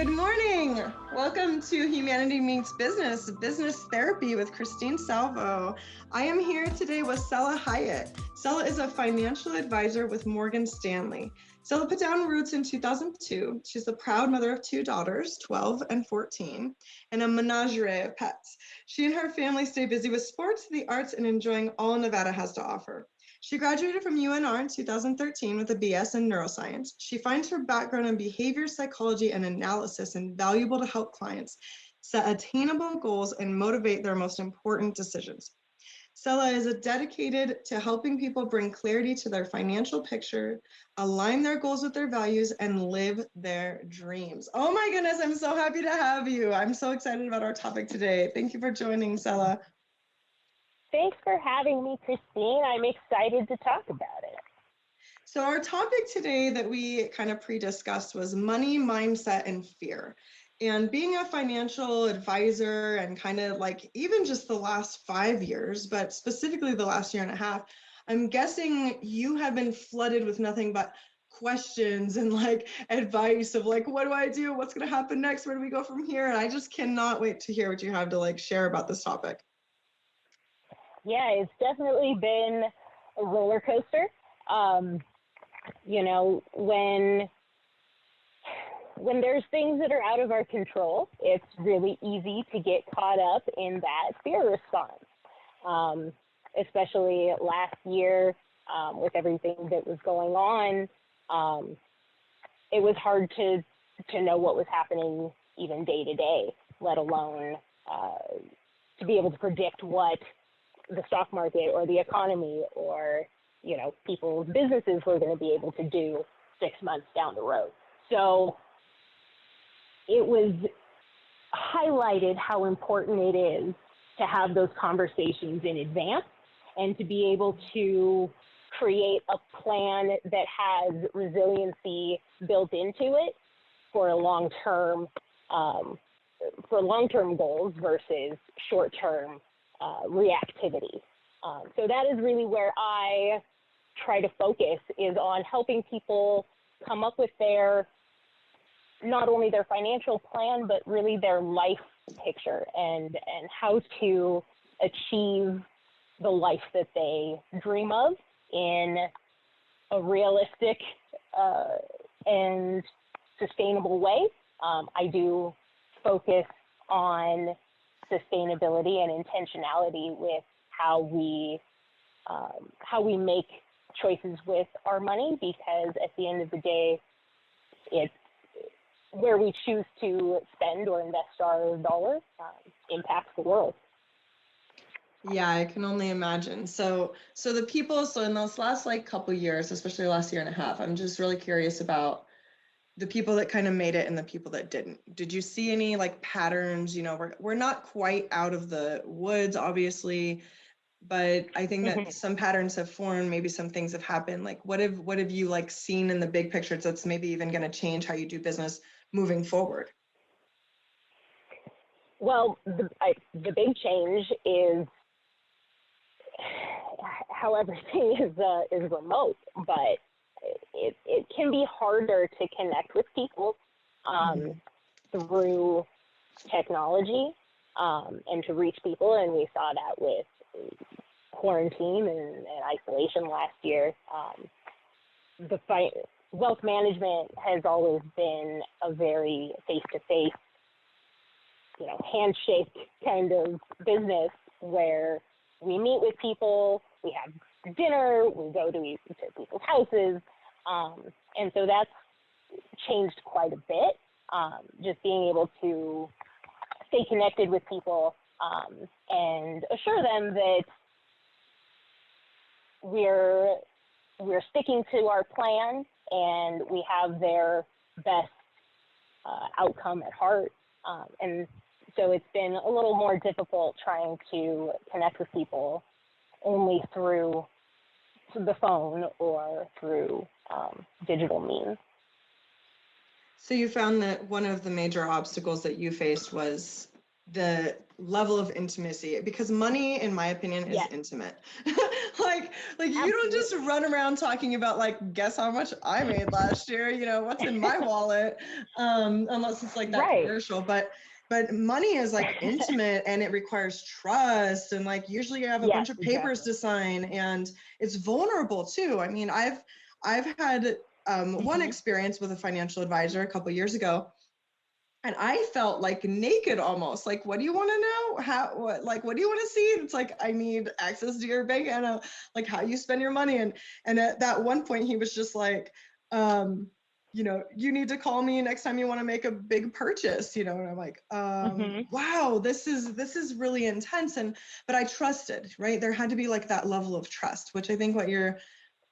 Good morning. Welcome to Humanity Meets Business, Business Therapy with Christine Salvo. I am here today with Cela Hyatt. Cela is a financial advisor with Morgan Stanley. Cela put down roots in 2002. She's the proud mother of two daughters, 12 and 14, and a menagerie of pets. She and her family stay busy with sports, the arts, and enjoying all Nevada has to offer. She graduated from UNR in 2013 with a BS in neuroscience. She finds her background in behavior psychology and analysis invaluable to help clients set attainable goals and motivate their most important decisions. Cela is dedicated to helping people bring clarity to their financial picture, align their goals with their values, and live their dreams. Oh my goodness, I'm so happy to have you. I'm so excited about our topic today. Thank you for joining, Cela. Thanks for having me, Christine. I'm excited to talk about it. So our topic today that we kind of pre-discussed was money, mindset, and fear. And being a financial advisor and kind of like even just the last 5 years, but specifically the last year and a half, I'm guessing you have been flooded with nothing but questions and like advice of like, what do I do? What's going to happen next? Where do we go from here? And I just cannot wait to hear what you have to like share about this topic. Yeah, it's definitely been a roller coaster. When there's things that are out of our control, it's really easy to get caught up in that fear response. Especially last year, with everything that was going on, it was hard to know what was happening even day to day, let alone to be able to predict what the stock market or the economy or, people's businesses were going to be able to do 6 months down the road. So it was highlighted how important it is to have those conversations in advance and to be able to create a plan that has resiliency built into it for long-term goals versus short-term reactivity. So that is really where I try to focus, is on helping people come up with not only their financial plan, but really their life picture and how to achieve the life that they dream of in a realistic and sustainable way. I do focus on sustainability and intentionality with how we make choices with our money, because at the end of the day, it's where we choose to spend or invest our dollars impacts the world. Yeah, I can only imagine. So the people, so in those last like couple years, especially the last year and a half, I'm just really curious about the people that kind of made it and the people that didn't. Did you see any like patterns? We're not quite out of the woods, obviously, but I think that some patterns have formed, maybe some things have happened. Like what have you like seen in the big picture that's maybe even going to change how you do business moving forward? Well, the big change is how everything is remote, but it can be harder to connect with people through technology and to reach people. And we saw that with quarantine and isolation last year. Wealth management has always been a very face-to-face, handshake kind of business where we meet with people, we have dinner, we go to people's houses. And so that's changed quite a bit. Just being able to stay connected with people and assure them that we're sticking to our plan and we have their best outcome at heart. And so it's been a little more difficult trying to connect with people only through the phone or through digital means. So you found that one of the major obstacles that you faced was the level of intimacy, because money, in my opinion, is Yes, intimate. like you don't just absolutely. run around talking about like, guess how much I made last year, what's in my wallet, unless it's like that Right. commercial. But money is like intimate, and it requires trust, and like usually you have a Yes, bunch of papers exactly. to sign, and it's vulnerable too. I mean, I've had one Hmm. experience with a financial advisor a couple years ago, and I felt like naked almost. Like, what do you want to know? What do you want to see? It's like, I need access to your bank and like how you spend your money. And at that one point, he was just like, you need to call me next time you want to make a big purchase, And I'm like, Hmm. wow, this is really intense. But I trusted, right? There had to be like that level of trust, which I think what you're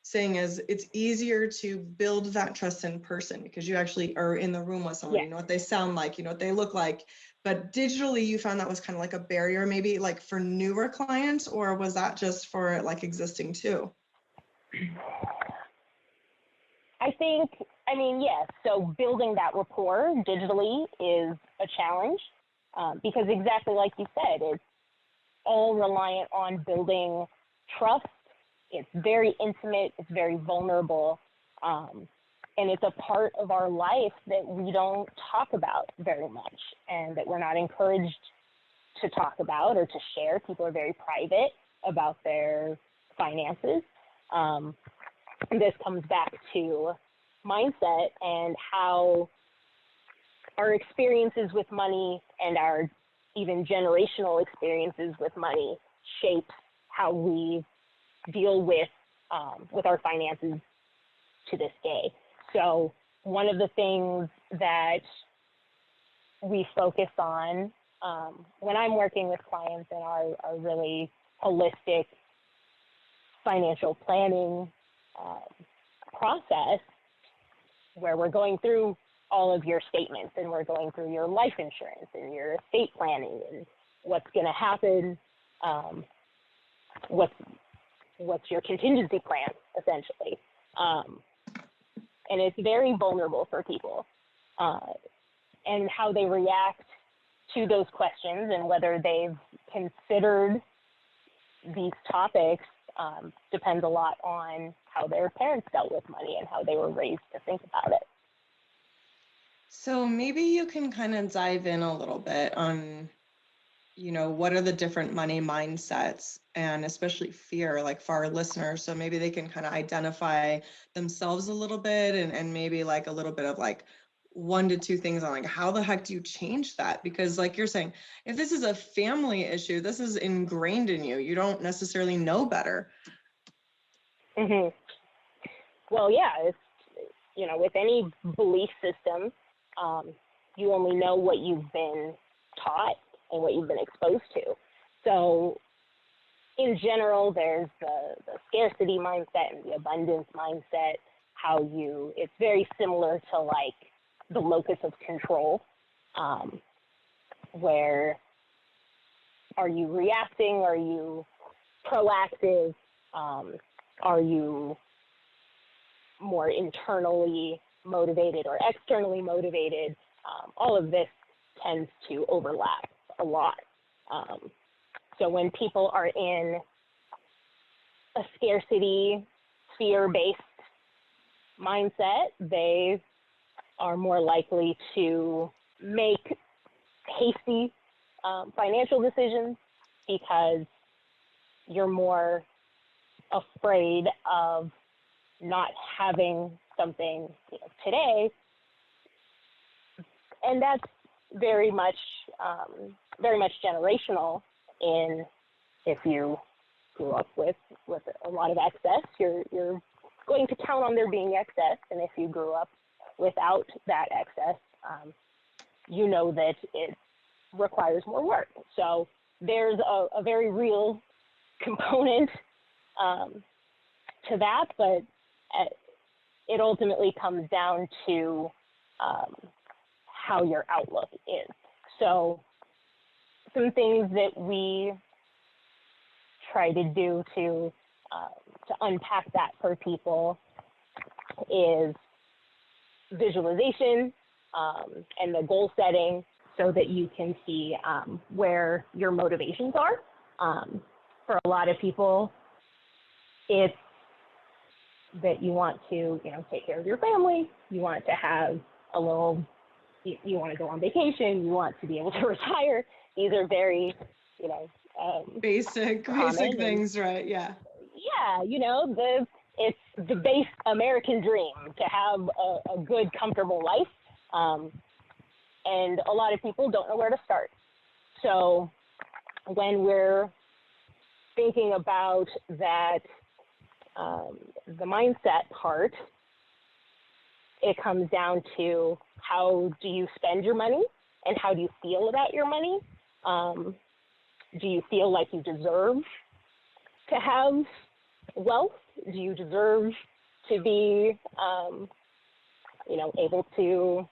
saying is it's easier to build that trust in person because you actually are in the room with someone, Yes. you know what they sound like, you know what they look like. But digitally, you found that was kind of like a barrier, maybe like for newer clients, or was that just for like existing too? I mean, yes. So building that rapport digitally is a challenge because exactly like you said, it's all reliant on building trust. It's very intimate, it's very vulnerable, and it's a part of our life that we don't talk about very much and that we're not encouraged to talk about or to share. People are very private about their finances. Um, and this comes back to mindset and how our experiences with money and our even generational experiences with money shape how we deal with our finances to this day. So one of the things that we focus on when I'm working with clients in our really holistic financial planning process, where we're going through all of your statements and we're going through your life insurance and your estate planning and what's going to happen, what's your contingency plan, essentially. And it's very vulnerable for people. And how they react to those questions and whether they've considered these topics depends a lot on how their parents dealt with money and how they were raised to think about it. So maybe you can kind of dive in a little bit on, what are the different money mindsets and especially fear, like for our listeners. So maybe they can kind of identify themselves a little bit and maybe like a little bit of like 1 to 2 things on like how the heck do you change that? Because like you're saying, if this is a family issue, this is ingrained in you. You don't necessarily know better. Hmm. Well, yeah, it's, with any belief system, you only know what you've been taught and what you've been exposed to. So in general, there's the scarcity mindset and the abundance mindset, it's very similar to like the locus of control, where are you reacting? Are you proactive? Are you more internally motivated or externally motivated? All of this tends to overlap a lot. So when people are in a scarcity, fear-based mindset, they are more likely to make hasty financial decisions because you're more afraid of not having something today, and that's very much generational. In if you grew up with a lot of excess, you're going to count on there being excess, and if you grew up without that excess, you know that it requires more work. So there's a very real component to that, but it ultimately comes down to how your outlook is. So some things that we try to do to unpack that for people is visualization and the goal setting. so that you can see where your motivations are. For a lot of people, it's that you want to, take care of your family, you want to have a little, you want to go on vacation, you want to be able to retire. These are very, basic things, right? Yeah. Yeah, it's the base American dream to have a good, comfortable life. And a lot of people don't know where to start. So when we're thinking about that, the mindset part, it comes down to how do you spend your money and how do you feel about your money? Do you feel like you deserve to have wealth? Do you deserve to be, able to,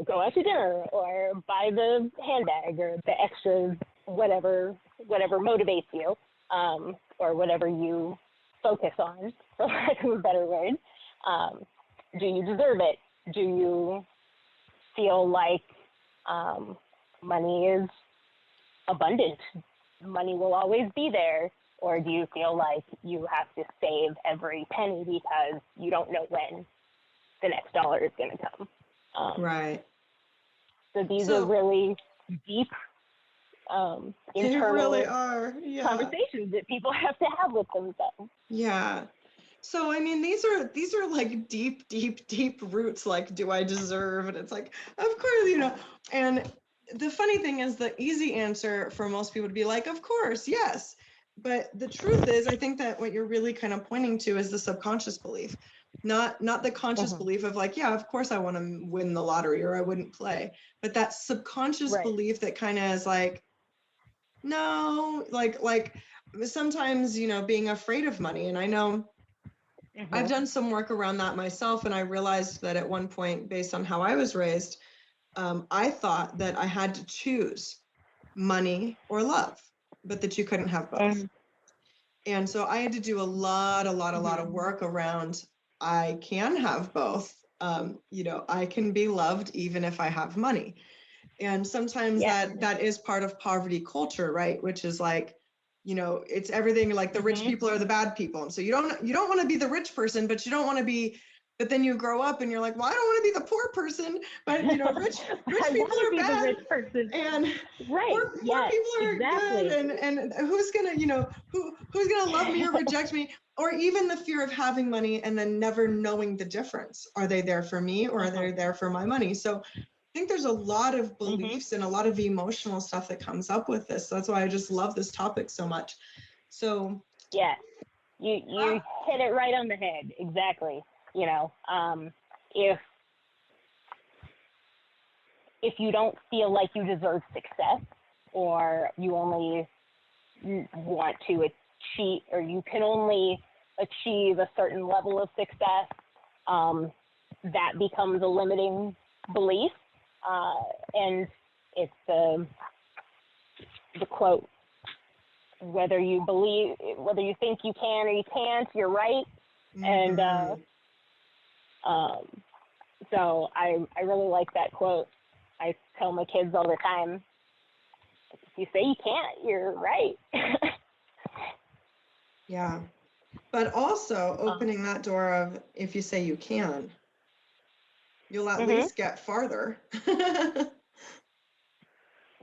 go out to dinner or buy the handbag or the extra whatever motivates you, or whatever you focus on, for lack of a better word. Do you deserve it? Do you feel like money is abundant? Money will always be there? Or do you feel like you have to save every penny because you don't know when the next dollar is going to come? Right. So these are really deep they really are. Yeah. conversations that people have to have with themselves. Yeah. So, I mean, these are like deep roots, like, do I deserve? And it's like, of course, and the funny thing is the easy answer for most people to be like, of course, yes. But the truth is, I think that what you're really kind of pointing to is the subconscious belief, not the conscious belief of like, yeah, of course I want to win the lottery or I wouldn't play. But that subconscious belief that kind of is like, no, like sometimes, being afraid of money. And I know I've done some work around that myself. And I realized that at one point, based on how I was raised, I thought that I had to choose money or love, but that you couldn't have both. And so I had to do a lot of work around, I can have both. I can be loved even if I have money. And sometimes that is part of poverty culture, right? Which is like, it's everything like the rich people are the bad people. And so you don't want to be the rich person, but you don't want to be, but then you grow up and you're like, well, I don't want to be the poor person, but rich people are bad. The rich person. And poor people are good. And who's gonna, who's gonna love me or reject me? Or even the fear of having money and then never knowing the difference. Are they there for me or are they there for my money? So I think there's a lot of beliefs and a lot of emotional stuff that comes up with this. So that's why I just love this topic so much. So yeah, you hit it right on the head. Exactly. If you don't feel like you deserve success, or you only want to achieve, or you can only achieve a certain level of success, that becomes a limiting belief. And it's the quote, whether you think you can or you can't, you're right. And so I really like that quote. I tell my kids all the time, if you say you can't, you're right. Yeah. But also opening that door of, if you say you can, you'll at least get farther.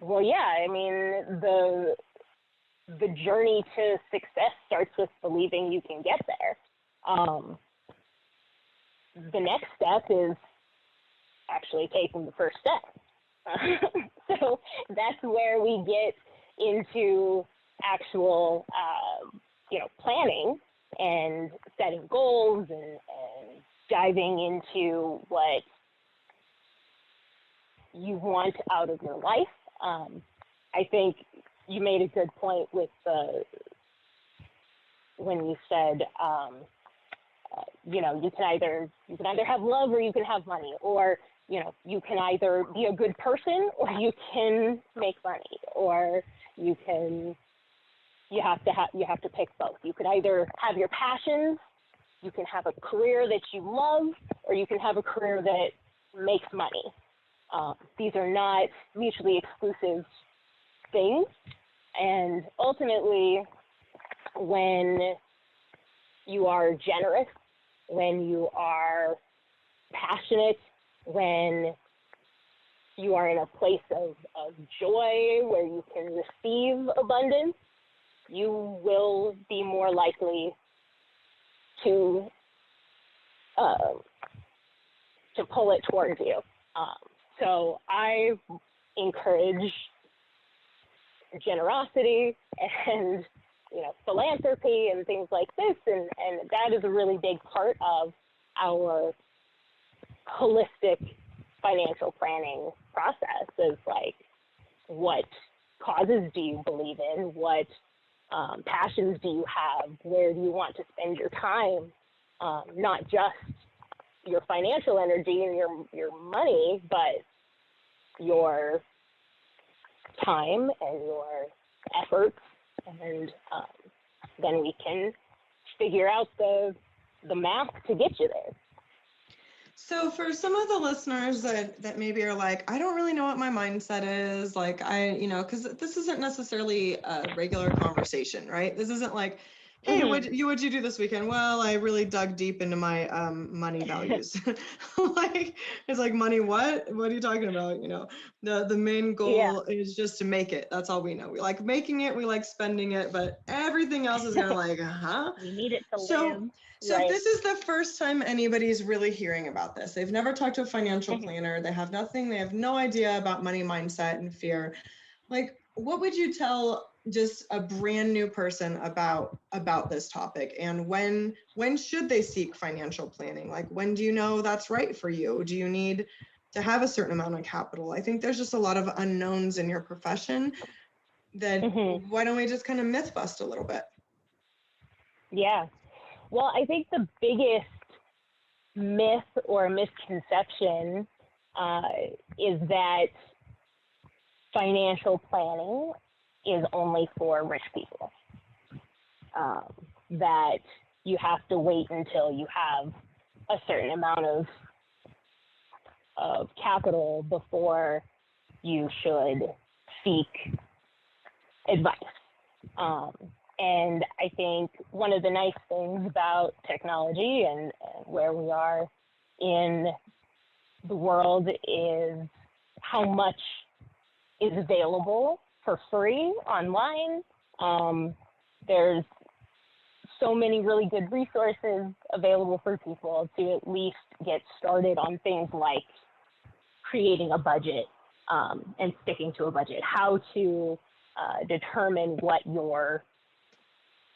Well, yeah, I mean, the journey to success starts with believing you can get there. The next step is actually taking the first step. So that's where we get into actual, planning and setting goals and diving into what you want out of your life. I think you made a good point with when you said, you can either have love or you can have money, or you can either be a good person or you can make money, or you have to pick both. You could either have your passions, you can have a career that you love, or you can have a career that makes money. These are not mutually exclusive things. And ultimately, when you are generous, when you are passionate, when you are in a place of joy where you can receive abundance, you will be more likely to pull it towards you. So I encourage generosity and philanthropy and things like this, and that is a really big part of our holistic financial planning process. Is like, what causes do you believe in? What passions do you have? Where do you want to spend your time? Not just your financial energy and your money, but your time and your efforts, and then we can figure out the math to get you there. So for some of the listeners that maybe are like, I don't really know what my mindset is, like because this isn't necessarily a regular conversation, right? This isn't like, hey, what'd you do this weekend? Well, I really dug deep into my money values. Like, it's like, money what? What are you talking about? The main goal is just to make it. That's all we know. We like making it, we like spending it, but everything else is gonna like, We need it to live. So right. If this is the first time anybody's really hearing about this, they've never talked to a financial planner, they have no idea about money mindset and fear. Like, what would you tell just a brand new person about this topic? And when should they seek financial planning? Like, when do you know that's right for you? Do you need to have a certain amount of capital? I think there's just a lot of unknowns in your profession that why don't we just kind of myth bust a little bit? Yeah. Well, I think the biggest myth or misconception is that financial planning is only for rich people. That you have to wait until you have a certain amount of capital before you should seek advice. And I think one of the nice things about technology and where we are in the world is how much is available for free online. There's so many really good resources available for people to at least get started on things like creating a budget and sticking to a budget, how to determine what your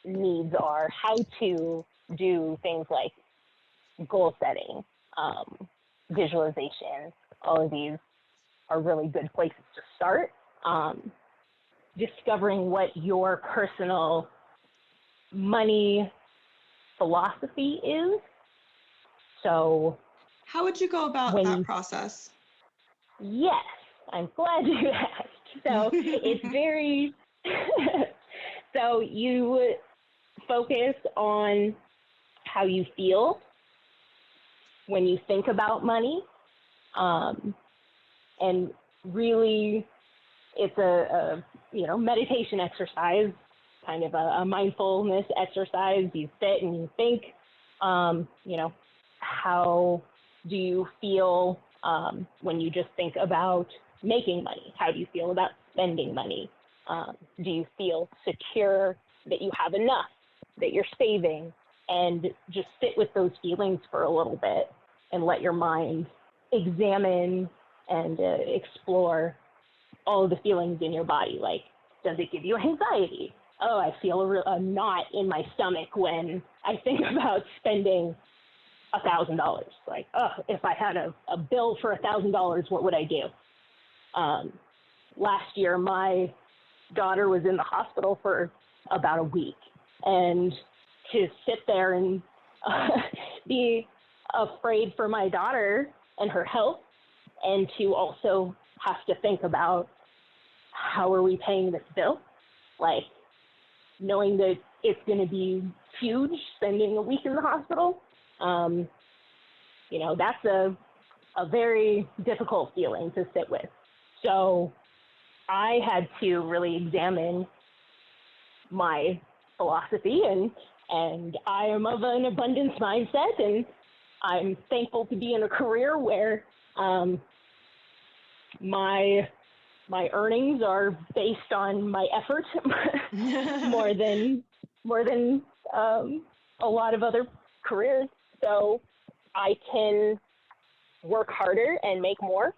needs are, how to do things like goal setting, visualization. All of these are really good places to start. Discovering what your personal money philosophy is. So how would you go about that process? Yes, I'm glad you asked. So it's very, so you focus on how you feel when you think about money. And really, it's a meditation exercise, kind of a mindfulness exercise. You sit and you think, how do you feel when you just think about making money? How do you feel about spending money? Do you feel secure that you have enough, that you're saving? And just sit with those feelings for a little bit and let your mind examine and explore all of the feelings in your body. Like, does it give you anxiety? Oh, I feel a knot in my stomach when I think about spending $1,000. Like, oh, if I had a bill for $1,000, what would I do? Last year, my daughter was in the hospital for about a week, and to sit there and be afraid for my daughter and her health, and to also have to think about how are we paying this bill, like knowing that it's going to be huge spending a week in the hospital. That's a very difficult feeling to sit with. So I had to really examine my philosophy, and I am of an abundance mindset, and I'm thankful to be in a career where my earnings are based on my effort more than a lot of other careers. So I can work harder and make more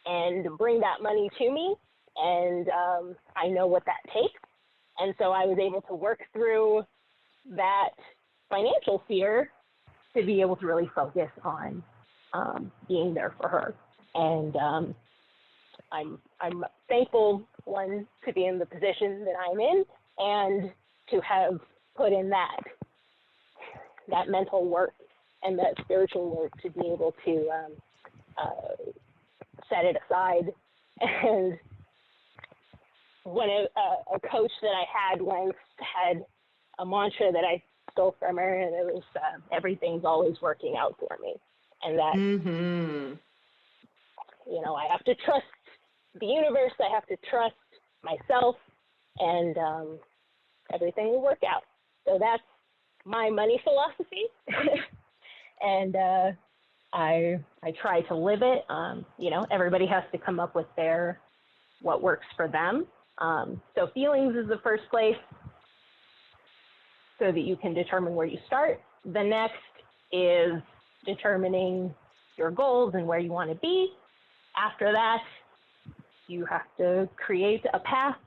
and bring that money to me, and I know what that takes. And so I was able to work through that financial fear to be able to really focus on being there for her. And I'm thankful, one, to be in the position that I'm in, and to have put in that mental work and that spiritual work to be able to set it aside. And when a coach that I had once had a mantra that I stole from her, and it was everything's always working out for me. And that, you know, I have to trust the universe, I have to trust myself, and everything will work out. So that's my money philosophy. And I try to live it. You know, everybody has to come up with what works for them. So feelings is the first place so that you can determine where you start. The next is determining your goals and where you want to be. After that, you have to create a path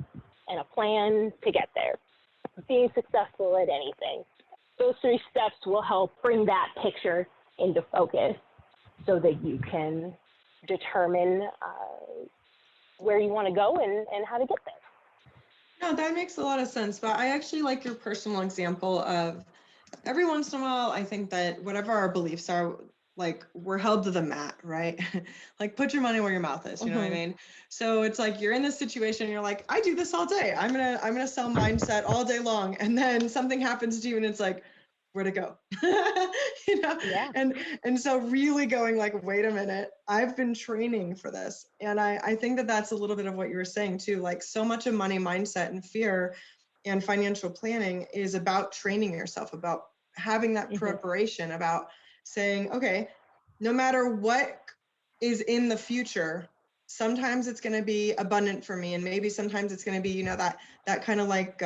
and a plan to get there. Being successful at anything. Those 3 steps will help bring that picture into focus so that you can determine where you want to go and how to get there. No, that makes a lot of sense. But I actually like your personal example of every once in a while, I think that whatever our beliefs are, like we're held to the mat, right? Like put your money where your mouth is, you know what I mean? So it's like you're in this situation, you're like, I do this all day. I'm gonna sell mindset all day long. And then something happens to you and it's like, where'd it go? You know? Yeah. And so really going like, wait a minute, I've been training for this. And I think that that's a little bit of what you were saying too. Like so much of money mindset and fear and financial planning is about training yourself, about having that preparation, about saying, okay, no matter what is in the future, sometimes it's going to be abundant for me. And maybe sometimes it's going to be, you know, that kind of like,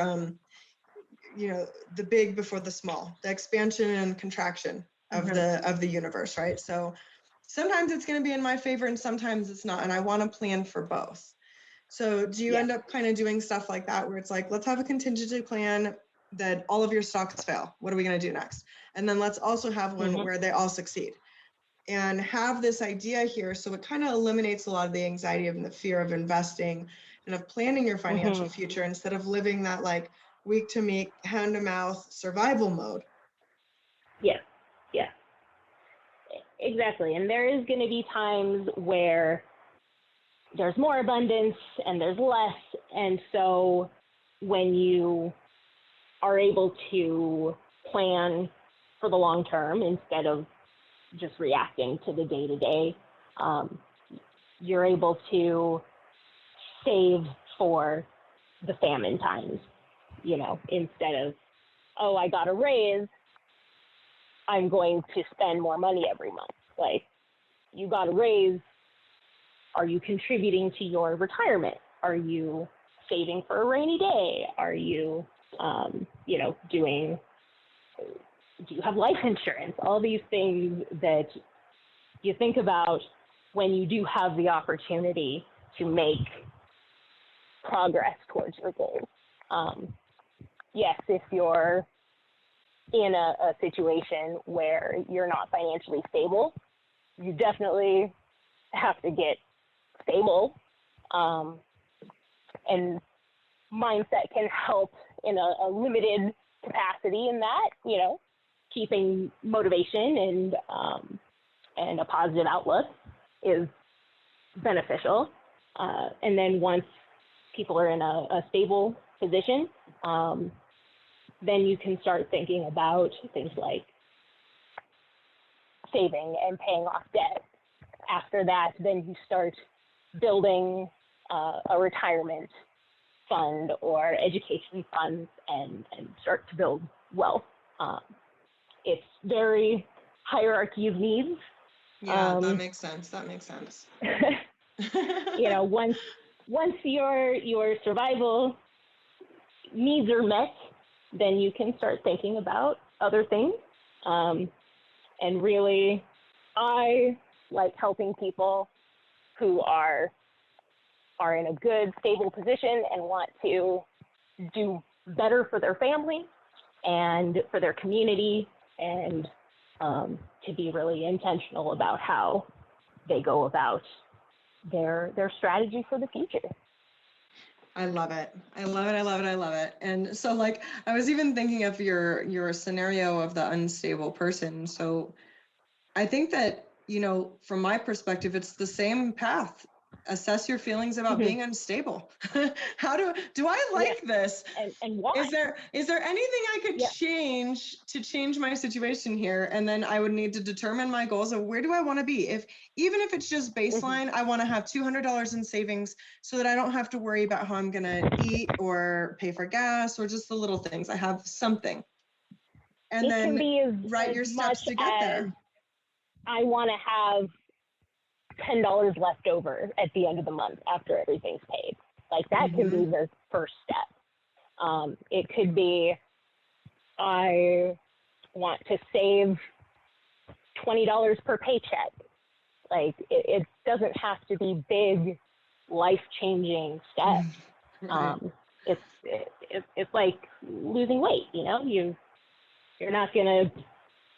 you know, the big before the small, the expansion and contraction of the universe, right? So sometimes it's going to be in my favor and sometimes it's not. And I want to plan for both. So do you end up kind of doing stuff like that where it's like, let's have a contingency plan that all of your stocks fail. What are we going to do next? And then let's also have one where they all succeed and have this idea here. So it kind of eliminates a lot of the anxiety and the fear of investing and of planning your financial future instead of living that like week to week, hand to mouth survival mode. Yeah. Exactly. And there is going to be times where there's more abundance and there's less. And so when you are able to plan for the long term instead of just reacting to the day-to-day, you're able to save for the famine times, you know, instead of, oh, I got a raise, I'm going to spend more money every month. Like, you got a raise, are you contributing to your retirement? Are you saving for a rainy day? Are you, you know, do you have life insurance? All these things that you think about when you do have the opportunity to make progress towards your goals. Yes, if you're in a situation where you're not financially stable, you definitely have to get stable. And mindset can help in a limited capacity in that, you know, keeping motivation and a positive outlook is beneficial. And then once people are in a stable position, then you can start thinking about things like saving and paying off debt. After that, then you start building a retirement fund or education fund and start to build wealth. It's very hierarchy of needs. Yeah, that makes sense. That makes sense. Once your survival needs are met, then you can start thinking about other things. And really, I like helping people who are in a good, stable position and want to do better for their family and for their community, and to be really intentional about how they go about their strategy for the future. I love it. I love it. I love it. I love it. And so, like, I was even thinking of your scenario of the unstable person. So I think that, from my perspective, it's the same path. Assess your feelings about being unstable. How do I like this? And why? Is there anything I could change to change my situation here? And then I would need to determine my goals of where do I want to be? Even if it's just baseline, I want to have $200 in savings so that I don't have to worry about how I'm going to eat or pay for gas or just the little things. I have something. And then write your steps to get there. I want to have $10 left over at the end of the month after everything's paid. Like that can be the first step. It could be, I want to save $20 per paycheck. Like it doesn't have to be big, life-changing steps. Right. It's like losing weight. You're not gonna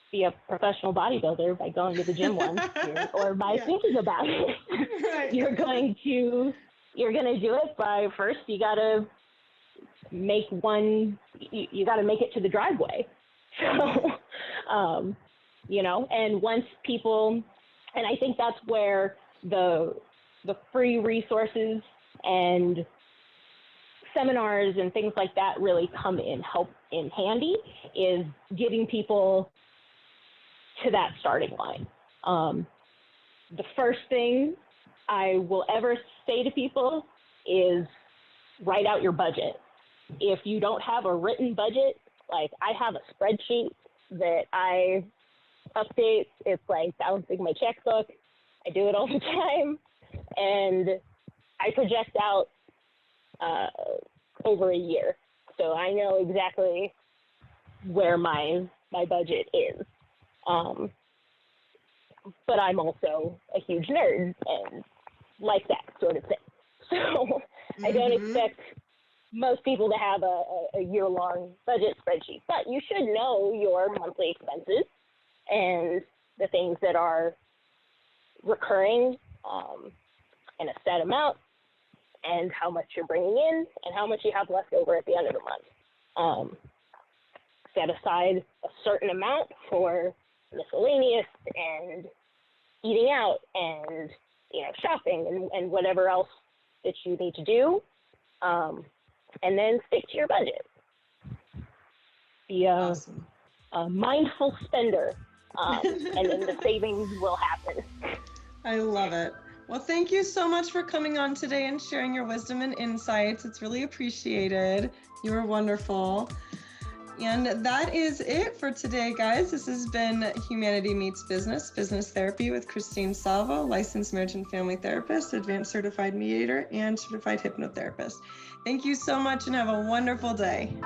be a professional bodybuilder by going to the gym once or by thinking about it. Right. You're gonna do it by first you gotta make you gotta make it to the driveway. So and once people, and I think that's where the free resources and seminars and things like that really come in handy, is getting people to that starting line. The first thing I will ever say to people is write out your budget. If you don't have a written budget, like I have a spreadsheet that I update. It's like balancing my checkbook. I do it all the time, and I project out over a year, so I know exactly where my budget is. But I'm also a huge nerd and like that sort of thing. So I don't expect most people to have a year-long budget spreadsheet, but you should know your monthly expenses and the things that are recurring in a set amount, and how much you're bringing in and how much you have left over at the end of the month. Set aside a certain amount for miscellaneous and eating out and shopping and whatever else that you need to do, and then stick to your budget. Be a mindful spender, and then the savings will happen. I love it. Well, thank you so much for coming on today and sharing your wisdom and insights. It's really appreciated. You were wonderful. And that is it for today, guys. This has been Humanity Meets Business, Business Therapy with Christine Salvo, licensed marriage and family therapist, advanced certified mediator, and certified hypnotherapist. Thank you so much and have a wonderful day.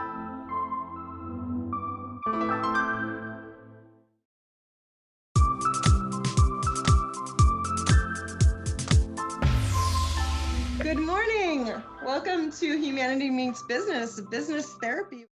Good morning. Welcome to Humanity Meets Business, Business Therapy.